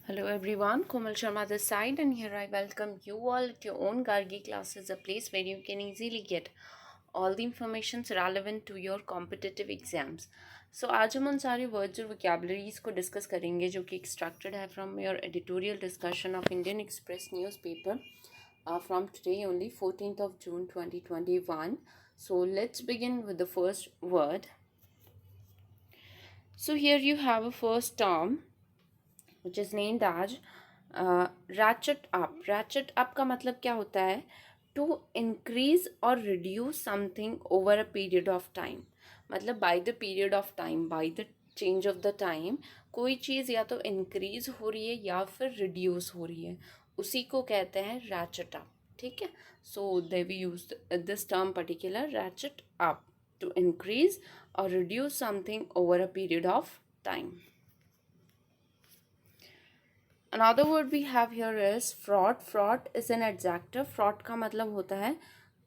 Hello everyone, Komal Sharma this side, and here I welcome you all at your own Gargi classes, a place where you can easily get all the informations relevant to your competitive exams. So आज हम उन सारे words और vocabularies को discuss करेंगे जो कि extracted है from your editorial discussion of Indian express newspaper from today only 14th of June 2021. So let's begin with the first word. So here you have a first term which is named as ratchet up. Ratchet up का मतलब क्या होता है? To increase or reduce something over a period of time. मतलब by the period of time, by the change of the time, कोई चीज़ या तो increase हो रही है या फिर reduce हो रही है, उसी को कहते हैं ratchet up. ठीक है? So they we use this term particular ratchet up to increase or reduce something over a period of time. Another word we have here is fraught. Fraught is an adjective. Fraught का मतलब होता है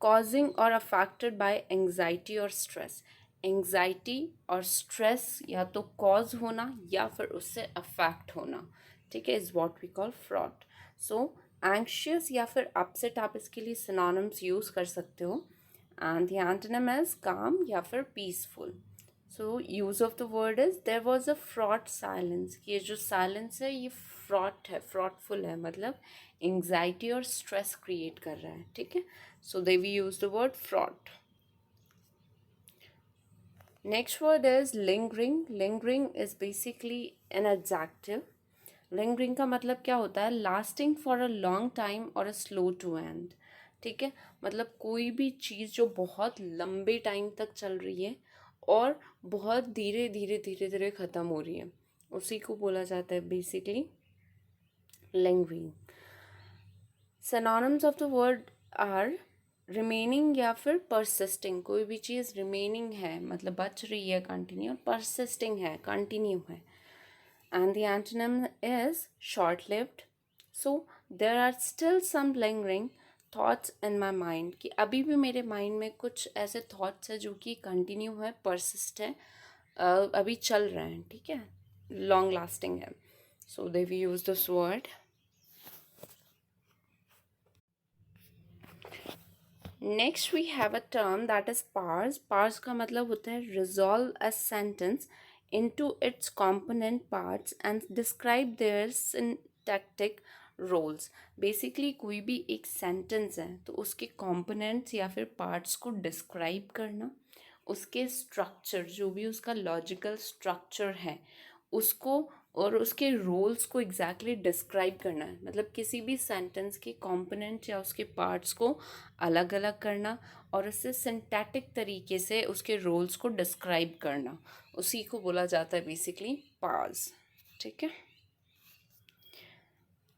causing or affected by anxiety or stress. Anxiety और stress या तो cause होना या फिर उससे affect होना, ठीक है, is what we call fraught. So anxious या फिर upset आप इसके लिए synonyms use कर सकते हो. And the antonym is calm या फिर peaceful. So use of the word is there was a fraught silence. ये जो silence है ये fraught है, fraughtful है, मतलब anxiety और stress create कर रहा है, ठीक है. So they we use the word fraught. Next word is lingering. Lingering is basically an adjective. Lingering का मतलब क्या होता है? Lasting for a long time or a slow to end. ठीक है, मतलब कोई भी चीज़ जो बहुत लंबे टाइम तक चल रही है और बहुत धीरे धीरे धीरे धीरे ख़त्म हो रही है, उसी को बोला जाता है basically lingering. Synonyms of the word are remaining या फिर persisting. कोई भी चीज़ remaining है मतलब बच रही है कंटिन्यू, और persisting है कंटिन्यू है. And the antonym is short-lived. So there are still some lingering thoughts in my mind, कि अभी भी मेरे माइंड में कुछ ऐसे थॉट्स है जो कि कंटिन्यू है, persist है, अभी चल रहे हैं, ठीक है, लॉन्ग लास्टिंग है. So they we use this word. Next we have a term that is parse. Parse का मतलब होता है resolve a sentence into its component parts and describe their syntactic roles. Basically कोई भी एक sentence है तो उसके components या फिर parts को describe करना, उसके structure जो भी उसका logical structure है उसको और उसके रोल्स को एग्जैक्टली डिस्क्राइब करना है. मतलब किसी भी सेंटेंस के कंपोनेंट या उसके पार्ट्स को अलग अलग करना और उससे सिंटैटिक तरीके से उसके रोल्स को डिस्क्राइब करना, उसी को बोला जाता है बेसिकली पार्स, ठीक है.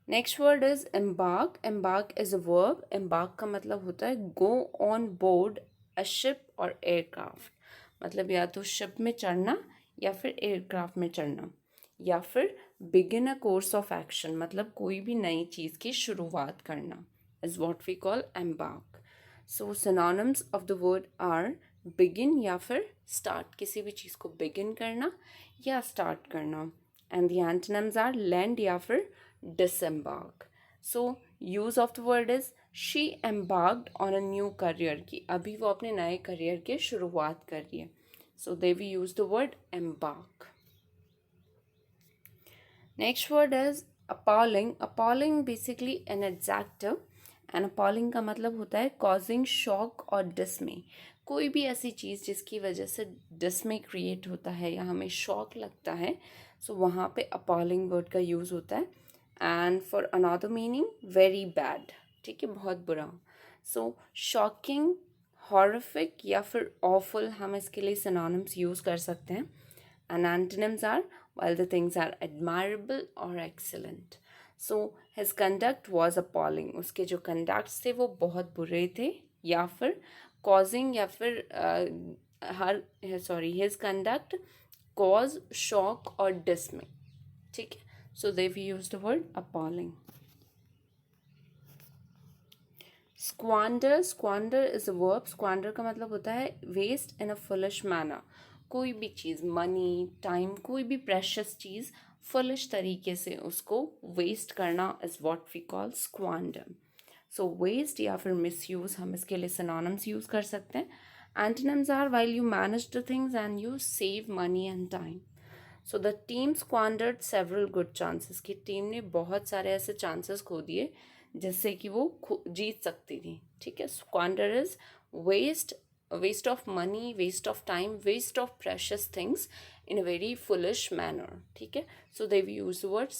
Next word is embark. Embark is a verb. Embark का मतलब होता है go on board a ship और एयरक्राफ्ट. मतलब या तो शिप में चढ़ना या फिर एयरक्राफ्ट में चढ़ना, या फिर begin a course of action, मतलब कोई भी नई चीज़ की शुरुआत करना, is what we call embark. So synonyms of the word are begin या फिर स्टार्ट, किसी भी चीज़ को बिगिन करना या स्टार्ट करना. And the antonyms are land या फिर disembark. So use of the word is she embarked on a new career, कि अभी वो अपने नए करियर की शुरुआत कर रही है. So they we use the word embark. Next word is appalling. Appalling basically an adjective, and appalling का मतलब होता है causing shock और dismay. कोई भी ऐसी चीज़ जिसकी वजह से dismay create होता है या हमें shock लगता है, so वहाँ पे appalling word का use होता है. And for another meaning, very bad, ठीक है, बहुत बुरा. So shocking, horrific या फिर awful हम इसके लिए synonyms use कर सकते हैं. And antonyms are while the things are admirable or excellent. So his conduct was appalling. उसके जो conducts थे वो बहुत बुरे थे, या फिर causing या फिर his conduct cause shock or dismay, ठीक है. So they we use the word appalling. Squander. Squander is a verb. Squander का मतलब होता है waste in a foolish manner. कोई भी चीज़, मनी, टाइम, कोई भी प्रेशियस चीज़ फुलिश तरीके से उसको वेस्ट करना is what we call squander. So waste या फिर मिसयूज़, हम इसके लिए सिनोनिम्स यूज़ कर सकते हैं. Antonyms are while you manage the things and you save money and time. So the team squandered several good chances, की टीम ने बहुत सारे ऐसे चांसेस खो दिए जिससे कि वो जीत सकती थी. ठीक है. Squander is waste, waste of money, waste of time, waste of precious things in a very foolish manner. ठीक है. So they use the word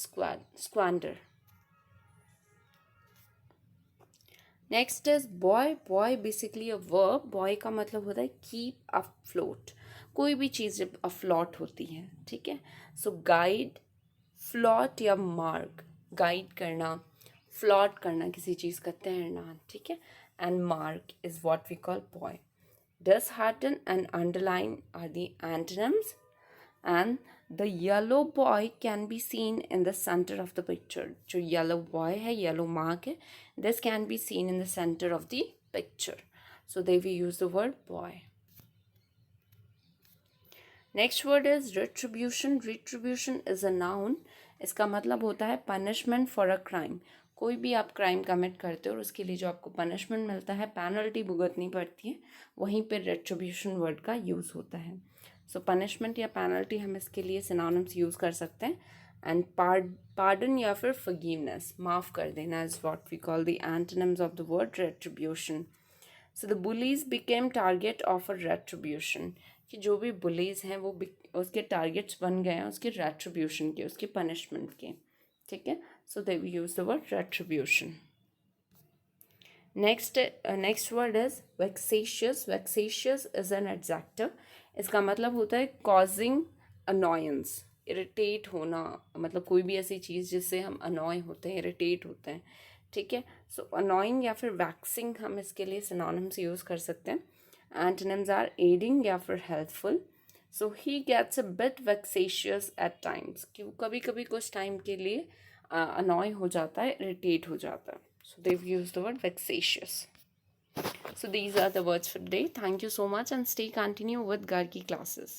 squander. Next is boy. Boy basically a verb. Boy का मतलब होता है keep afloat. कोई भी चीज़ जब afloat होती है. ठीक है. So guide, float या mark. Guide करना, float करना, किसी चीज़ का तैरना. ठीक है. And mark is what we call boy. Dishearten and underline are the antonyms, and the yellow boy can be seen in the center of the picture. जो yellow boy है, yellow mark है, this can be seen in the center of the picture. So they will use the word boy. Next word is retribution. Retribution is a noun. इसका मतलब होता है punishment for a crime. कोई भी आप crime commit करते हो और उसके लिए जो आपको पनिशमेंट मिलता है, पेनल्टी भुगतनी पड़ती है, वहीं पर रेट्रिब्यूशन वर्ड का यूज़ होता है. सो पनिशमेंट या पेनल्टी हम इसके लिए सिनोनिम्स यूज़ कर सकते हैं. एंड पार्डन या फिर फॉरगिवनेस, माफ़ कर देना, is what we call the antonyms of the word retribution. So the bullies became target of a retribution, कि जो भी बुलीज हैं वो उसके टारगेट्स बन गए हैं उसके रेट्रिब्यूशन के, उसके पनिशमेंट के. ठीक है. So they will use the word retribution. Next word is vexatious. Vexatious is an adjective. इसका मतलब होता है causing annoyance, irritate होना, मतलब कोई भी ऐसी चीज़ जिससे हम annoy होते हैं, irritate होते हैं. ठीक है. So annoying या फिर vexing हम इसके लिए synonyms यूज़ कर सकते हैं. Antonyms are aiding या फिर helpful. So he gets a bit vexatious at times, कि कभी कभी कुछ टाइम के लिए annoy हो जाता है, irritate हो जाता है. So they've used the word vexatious. So these are the words for today. Thank you so much and stay continue with Gargi classes.